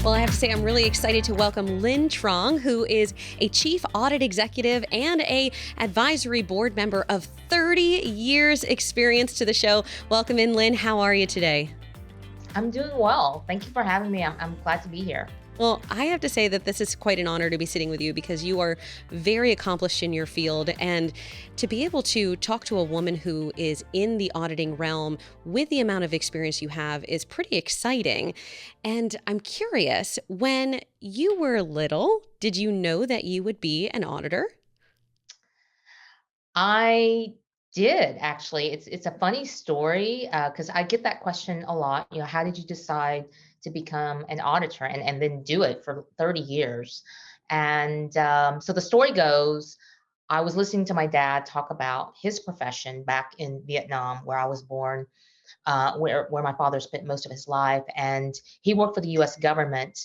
Well, I have to say, I'm really excited to welcome Linh Truong, who is a chief audit executive and a advisory board member of 30 years experience to the show. Welcome in, Linh. How are you today? I'm doing well. Thank you for having me. I'm glad to be here. Well, I have to say that this is quite an honor to be sitting with you because you are very accomplished in your field. And to be able to talk to a woman who is in the auditing realm with the amount of experience you have is pretty exciting. And I'm curious, when you were little, did you know that you would be an auditor? I did actually. It's a funny story because I get that question a lot. How did you decide to become an auditor and then do it for 30 years? And so the story goes, I was listening to my dad talk about his profession back in Vietnam, where I was born, where my father spent most of his life, and he worked for the U.S. government,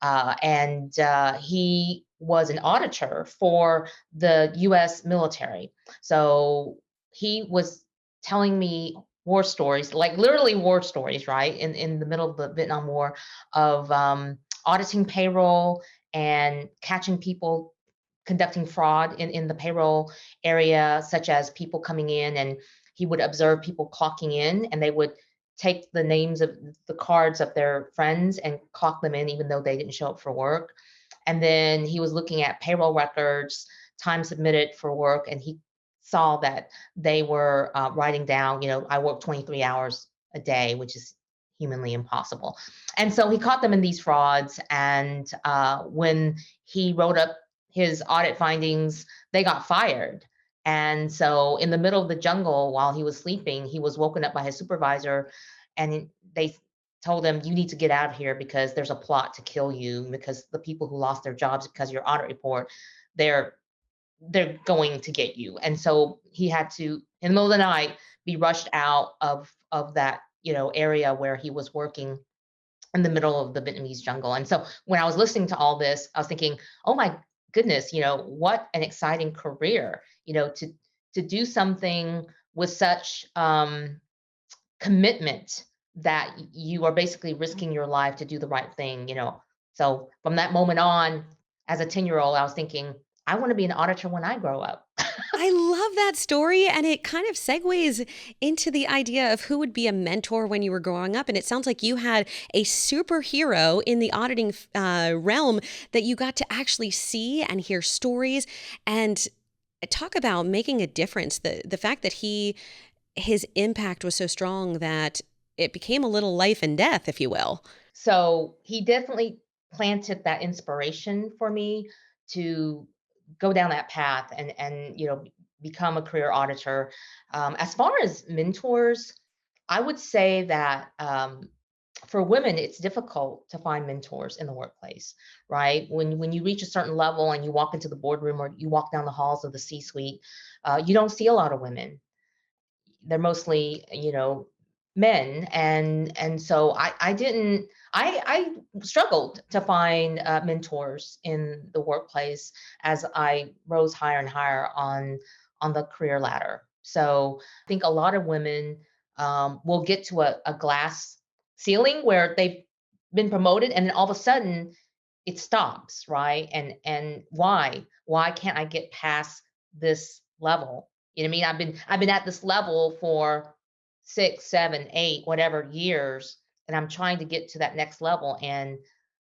and he was an auditor for the U.S. military. So he was telling me war stories, like literally war stories, right? In the middle of the Vietnam War, of auditing payroll and catching people conducting fraud in the payroll area, such as people coming in, and he would observe people clocking in, and they would take the names of the cards of their friends and clock them in even though they didn't show up for work. And then he was looking at payroll records, time submitted for work, and he saw that they were writing down, I work 23 hours a day, which is humanly impossible. And so he caught them in these frauds. And when he wrote up his audit findings, they got fired. And so, in the middle of the jungle while he was sleeping, he was woken up by his supervisor, and they told him, "You need to get out of here because there's a plot to kill you. Because the people who lost their jobs because of your audit report, they're they're going to get you." And so he had to, in the middle of the night, be rushed out of that area where he was working in the middle of the Vietnamese jungle. And so when I was listening to all this, I was thinking, oh my goodness, what an exciting career, to do something with such commitment that you are basically risking your life to do the right thing. So from that moment on, as a 10-year-old, I was thinking, I want to be an auditor when I grow up. I love that story, and it kind of segues into the idea of who would be a mentor when you were growing up. And it sounds like you had a superhero in the auditing realm that you got to actually see and hear stories and talk about making a difference. The fact that his impact was so strong that it became a little life and death, if you will. So he definitely planted that inspiration for me to go down that path and become a career auditor. As far as mentors, I would say that for women, it's difficult to find mentors in the workplace, right? When you reach a certain level and you walk into the boardroom or you walk down the halls of the C-suite, you don't see a lot of women. They're mostly men, and so I didn't I struggled to find mentors in the workplace as I rose higher and higher on the career ladder. So I think a lot of women will get to a glass ceiling where they've been promoted, and then all of a sudden it stops, right? And why can't I get past this level? You know what I mean? I've been at this level for 6, 7, 8, whatever years, and I'm trying to get to that next level, and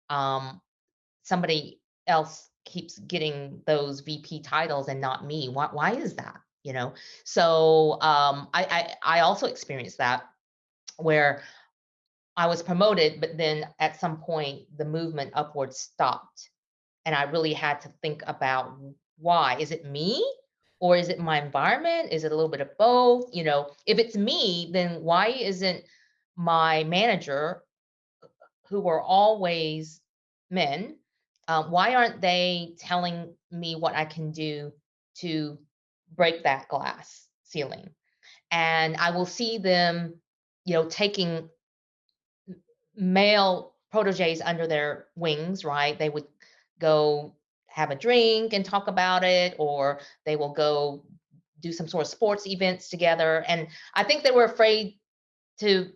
um somebody else keeps getting those VP titles and not me. Why is that? So I also experienced that, where I was promoted, but then at some point the movement upwards stopped. And I really had to think about, why. Is it me? Or is it my environment? Is it a little bit of both? If it's me, then why isn't my manager, who are always men, why aren't they telling me what I can do to break that glass ceiling? And I will see them, taking male proteges under their wings, right? They would go have a drink and talk about it, or they will go do some sort of sports events together. And I think they were afraid to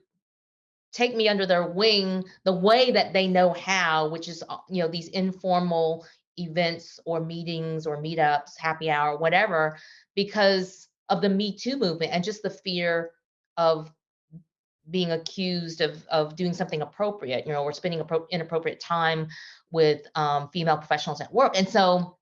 take me under their wing the way that they know how, which is, these informal events or meetings or meetups, happy hour, whatever, because of the Me Too movement and just the fear of being accused of doing something appropriate, or spending inappropriate time with female professionals at work. And so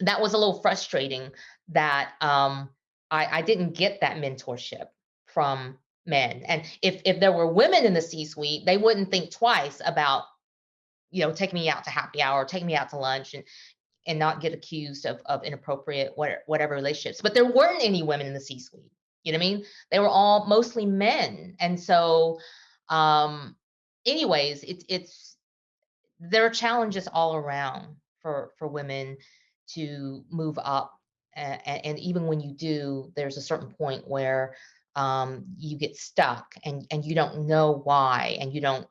that was a little frustrating that I didn't get that mentorship from men. And if there were women in the C-suite, they wouldn't think twice about taking me out to happy hour, taking me out to lunch, and not get accused of inappropriate whatever relationships. But there weren't any women in the C-suite. You know what I mean? They were all mostly men, and so, um, anyways, it's there are challenges all around for women to move up, and even when you do, there's a certain point where you get stuck and you don't know why, and you don't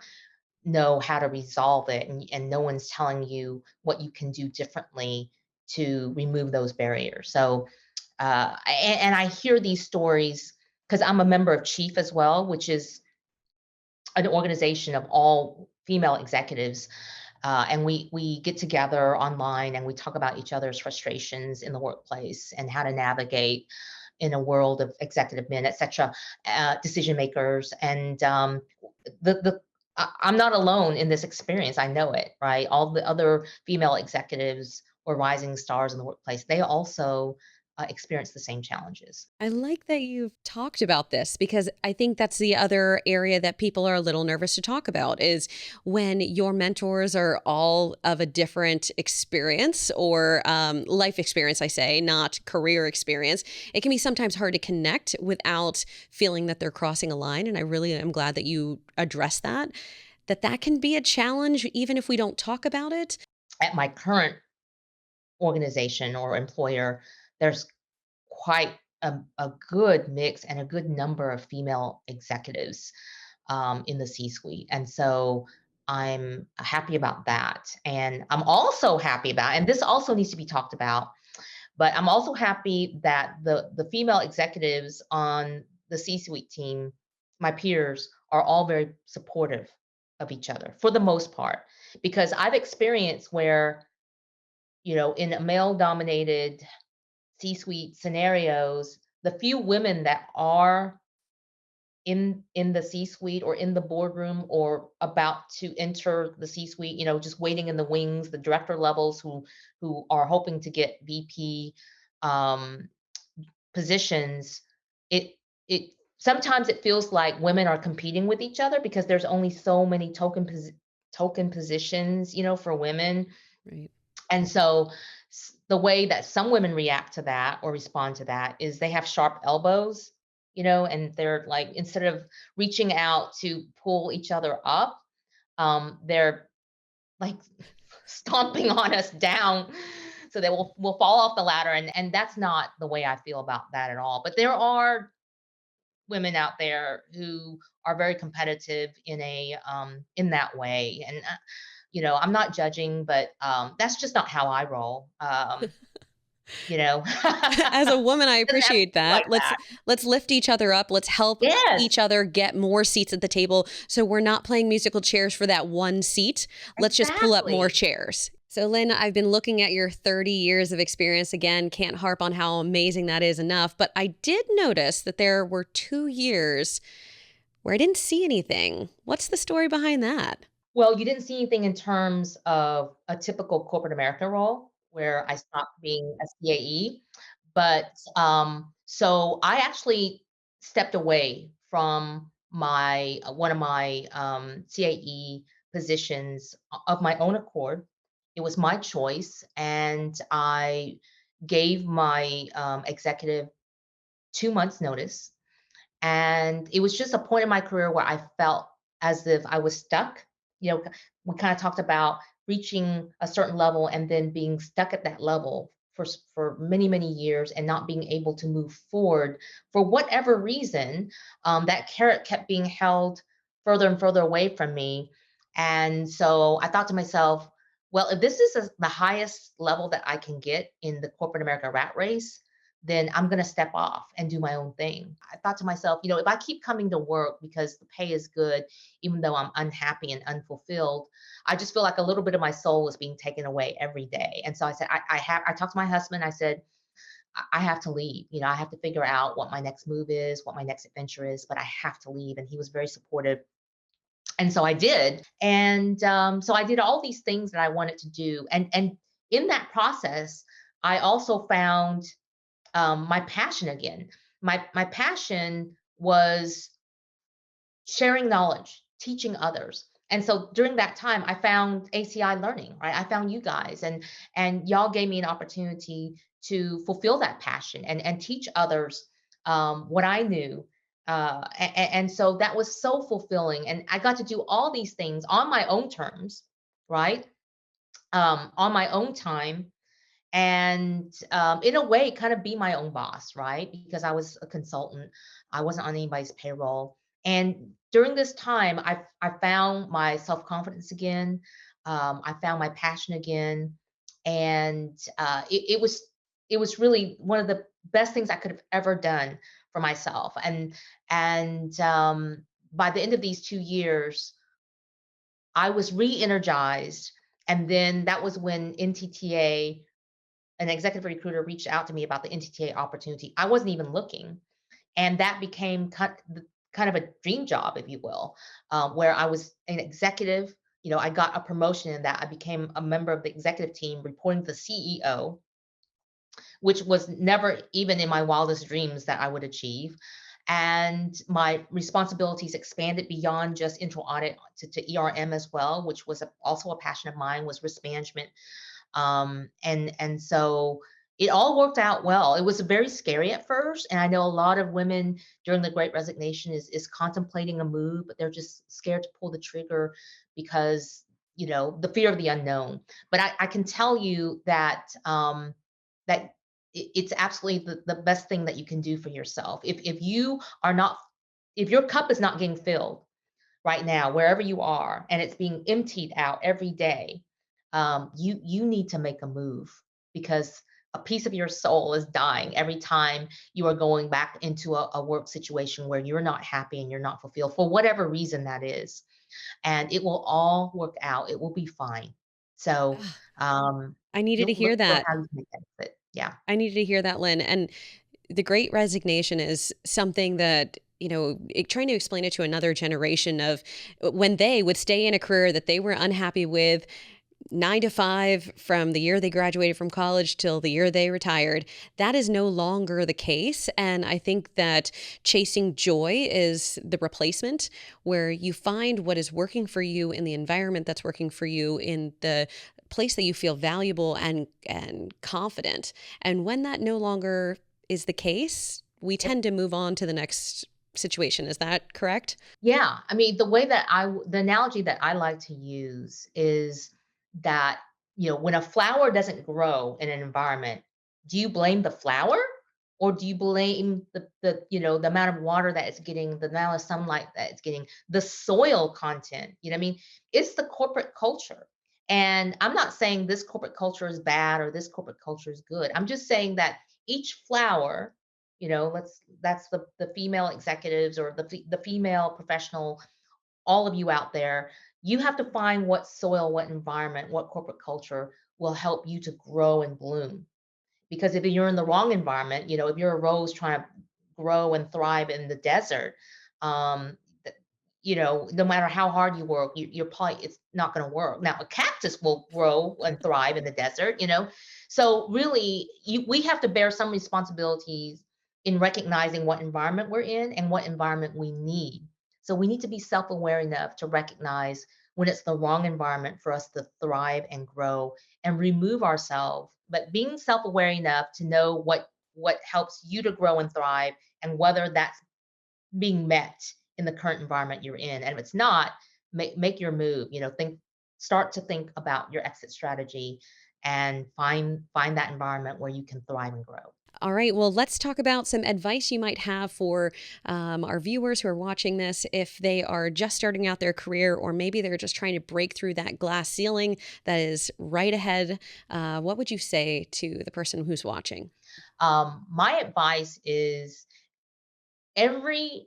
know how to resolve it, and no one's telling you what you can do differently to remove those barriers. So and I hear these stories because I'm a member of Chief as well, which is an organization of all female executives, and we get together online and we talk about each other's frustrations in the workplace and how to navigate in a world of executive men, etc., decision makers. And I'm not alone in this experience. I know it, right? All the other female executives or rising stars in the workplace, they also experience the same challenges. I like that you've talked about this because I think that's the other area that people are a little nervous to talk about is when your mentors are all of a different experience or life experience, I say, not career experience. It can be sometimes hard to connect without feeling that they're crossing a line. And I really am glad that you address that, that can be a challenge even if we don't talk about it. At my current organization or employer, there's quite a good mix and a good number of female executives in the C-suite. And so I'm happy about that. And I'm also happy about, and this also needs to be talked about, but I'm also happy that the female executives on the C-suite team, my peers, are all very supportive of each other for the most part. Because I've experienced where, in a male dominated C-suite scenarios, the few women that are in the C-suite or in the boardroom or about to enter the C-suite, just waiting in the wings, the director levels who are hoping to get VP um, positions, it sometimes it feels like women are competing with each other because there's only so many token positions, for women. Right. And so the way that some women react to that or respond to that is they have sharp elbows, and they're like, instead of reaching out to pull each other up, they're like stomping on us down so that we'll fall off the ladder. And that's not the way I feel about that at all. But there are women out there who are very competitive in that way. And I'm not judging, but that's just not how I roll. As a woman, I Doesn't have to appreciate be like that. Let's that. let's lift each other up. Let's help Yes, each other get more seats at the table. So we're not playing musical chairs for that one seat. Let's just pull up more exactly. chairs. So Lynn, I've been looking at your 30 years of experience again. Can't harp on how amazing that is enough, but I did notice that there were 2 years where I didn't see anything. What's the story behind that? Well, you didn't see anything in terms of a typical corporate America role where I stopped being a CAE, but so I actually stepped away from my one of my CAE positions of my own accord. It was my choice, and I gave my executive 2 months notice, and it was just a point in my career where I felt as if I was stuck. We kind of talked about reaching a certain level and then being stuck at that level for many, many years and not being able to move forward for whatever reason. That carrot kept being held further and further away from me. And so I thought to myself, well, if this is the highest level that I can get in the corporate America rat race, then I'm going to step off and do my own thing. I thought to myself, if I keep coming to work because the pay is good, even though I'm unhappy and unfulfilled, I just feel like a little bit of my soul is being taken away every day. And so I said, I talked to my husband. I said, I have to leave. I have to figure out what my next move is, what my next adventure is, but I have to leave. And he was very supportive. And so I did. And so I did all these things that I wanted to do. And in that process, I also found my passion again. My passion was sharing knowledge, teaching others. And so during that time, I found ACI Learning, right? I found you guys, and y'all gave me an opportunity to fulfill that passion and teach others what I knew. And so that was so fulfilling. And I got to do all these things on my own terms, right? On my own time, and in a way kind of be my own boss, right? Because I was a consultant, I wasn't on anybody's payroll. And during this time, I found my self-confidence again. I found my passion again. And it was really one of the best things I could have ever done for myself. And by the end of these 2 years, I was re-energized. And then that was when NTTA, an executive recruiter, reached out to me about the NTTA opportunity. I wasn't even looking, and that became kind of a dream job, if you will, where I was an executive. I got a promotion in that. I became a member of the executive team, reporting to the CEO, which was never even in my wildest dreams that I would achieve. And my responsibilities expanded beyond just internal audit to ERM as well, which was also a passion of mine, was risk management. And so it all worked out well. It was very scary at first, and I know a lot of women during the Great Resignation is contemplating a move, but they're just scared to pull the trigger because the fear of the unknown. But I can tell you that that it's absolutely the best thing that you can do for yourself. If you are not, if your cup is not getting filled right now, wherever you are, and it's being emptied out every day, you need to make a move, because a piece of your soul is dying every time you are going back into a work situation where you're not happy and you're not fulfilled for whatever reason that is. And it will all work out. It will be fine. So Ah, I needed to you'll look hear for that. how you can exit. Yeah. I needed to hear that, Lynn. And the great resignation is something that, trying to explain it to another generation of when they would stay in a career that they were unhappy with, 9 to 5 from the year they graduated from college till the year they retired. That is no longer the case. And I think that chasing joy is the replacement, where you find what is working for you in the environment that's working for you, in the place that you feel valuable and confident. And when that no longer is the case, we tend to move on to the next situation. Is that correct? Yeah, I mean, the analogy that I like to use is that, when a flower doesn't grow in an environment, do you blame the flower, or do you blame the amount of water that it's getting, the amount of sunlight that it's getting, the soil content? I mean, it's the corporate culture. And I'm not saying this corporate culture is bad or this corporate culture is good. I'm just saying that each flower, that's the female executives, or the female professional, all of you out there, you have to find what soil, what environment, what corporate culture will help you to grow and bloom. Because if you're in the wrong environment, if you're a rose trying to grow and thrive in the desert, um, th- no matter how hard you work, you're probably, it's not going to work. Now, a cactus will grow and thrive in the desert. So really, we have to bear some responsibilities in recognizing what environment we're in and what environment we need. So we need to be self-aware enough to recognize when it's the wrong environment for us to thrive and grow and remove ourselves, but being self-aware enough to know what helps you to grow and thrive, and whether that's being met in the current environment you're in. And if it's not, make your move. Start to think about your exit strategy, and find that environment where you can thrive and grow. All right. Well, let's talk about some advice you might have for our viewers who are watching this, if they are just starting out their career, or maybe they're just trying to break through that glass ceiling that is right ahead. What would you say to the person who's watching? My advice is every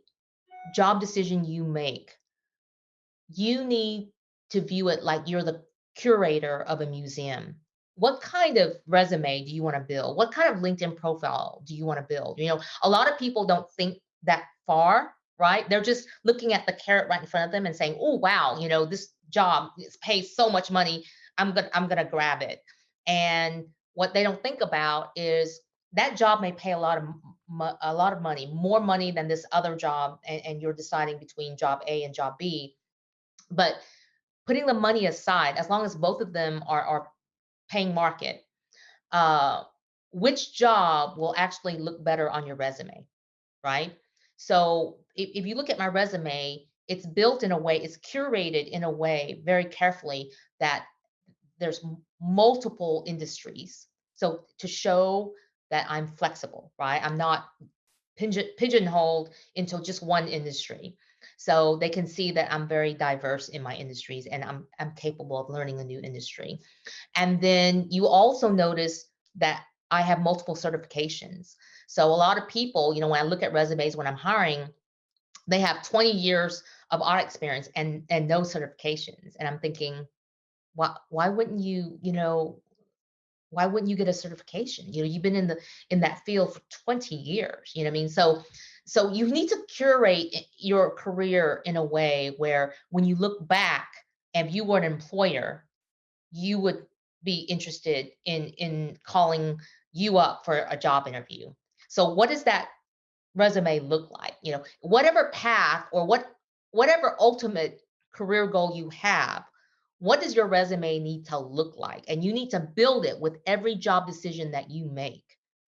job decision you make, you need to view it like you're the curator of a museum. What kind of resume do you want to build? What kind of LinkedIn profile do you want to build? A lot of people don't think that far, right? They're just looking at the carrot right in front of them and saying, "Oh, wow, this job pays so much money. I'm gonna grab it." And what they don't think about is that job may pay a lot of money, more money than this other job, and you're deciding between job A and job B. But putting the money aside, as long as both of them are paying market, uh, which job will actually look better on your resume, right? So if you look at my resume, it's built in a way, it's curated in a way very carefully that there's multiple industries. So to show that I'm flexible, right? I'm not pigeonholed into just one industry. So they can see that I'm very diverse in my industries and I'm capable of learning a new industry. And then you also notice that I have multiple certifications. So a lot of people, when I look at resumes when I'm hiring, they have 20 years of audit experience and no certifications. And I'm thinking, why wouldn't you get a certification? You've been in that field for 20 years. You know what I mean? So you need to curate your career in a way where when you look back and you were an employer, you would be interested in calling you up for a job interview. So what does that resume look like? Whatever path or whatever ultimate career goal you have, what does your resume need to look like? And you need to build it with every job decision that you make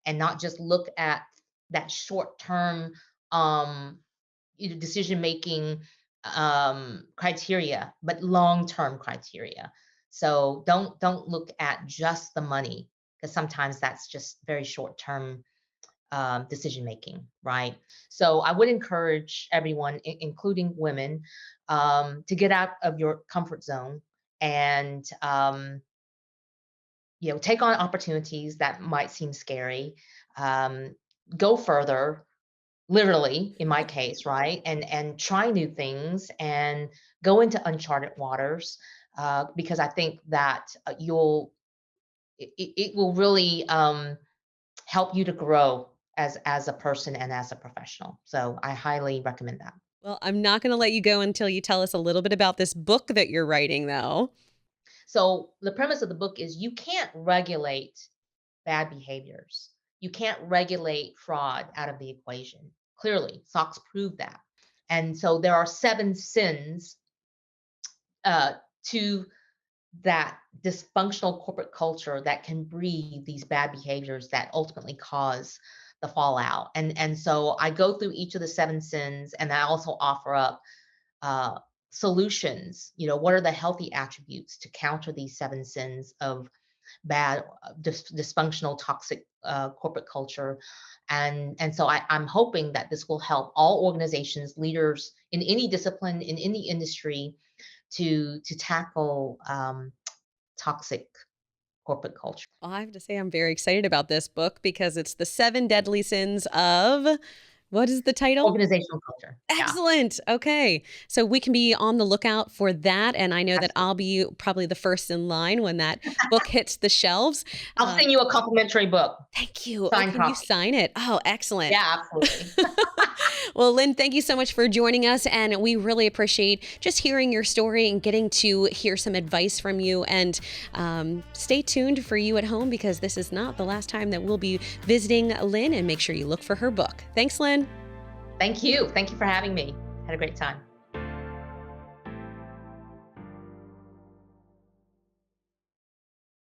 and not just look at that short term decision making criteria, but long term criteria. So don't look at just the money because sometimes that's just very short term decision making, right? So I would encourage everyone, including women, to get out of your comfort zone and take on opportunities that might seem scary. Um, Go further, literally in my case, right? And try new things and go into uncharted waters because I think that it will really help you to grow as a person and as a professional. So I highly recommend that. Well, I'm not going to let you go until you tell us a little bit about this book that you're writing, though. So the premise of the book is you can't regulate bad behaviors. You can't regulate fraud out of the equation. Clearly, SOX proved that. And so there are 7 sins uh, to that dysfunctional corporate culture that can breed these bad behaviors that ultimately cause the fallout. And so I go through each of the 7 sins, and I also offer up uh, solutions. What are the healthy attributes to counter these 7 sins of bad, dysfunctional, toxic corporate culture? And so I'm hoping that this will help all organizations, leaders in any discipline, in any industry, to tackle toxic corporate culture. Well, I have to say, I'm very excited about this book because it's The Seven Deadly Sins of, what is the title? Organizational culture. Yeah, Excellent. Okay. So we can be on the lookout for that. And I know that absolutely. I'll be probably the first in line when that book hits the shelves. I'll Uh, send you a complimentary book, Thank you. Oh, signed can you copy. sign it? Oh, excellent. Yeah, absolutely. Well, Lynn, thank you so much for joining us. And we really appreciate just hearing your story and getting to hear some advice from you. And stay tuned for you at home because this is not the last time that we'll be visiting Lynn. And make sure you look for her book. Thanks, Lynn. Thank you. Thank you for having me. Had a great time.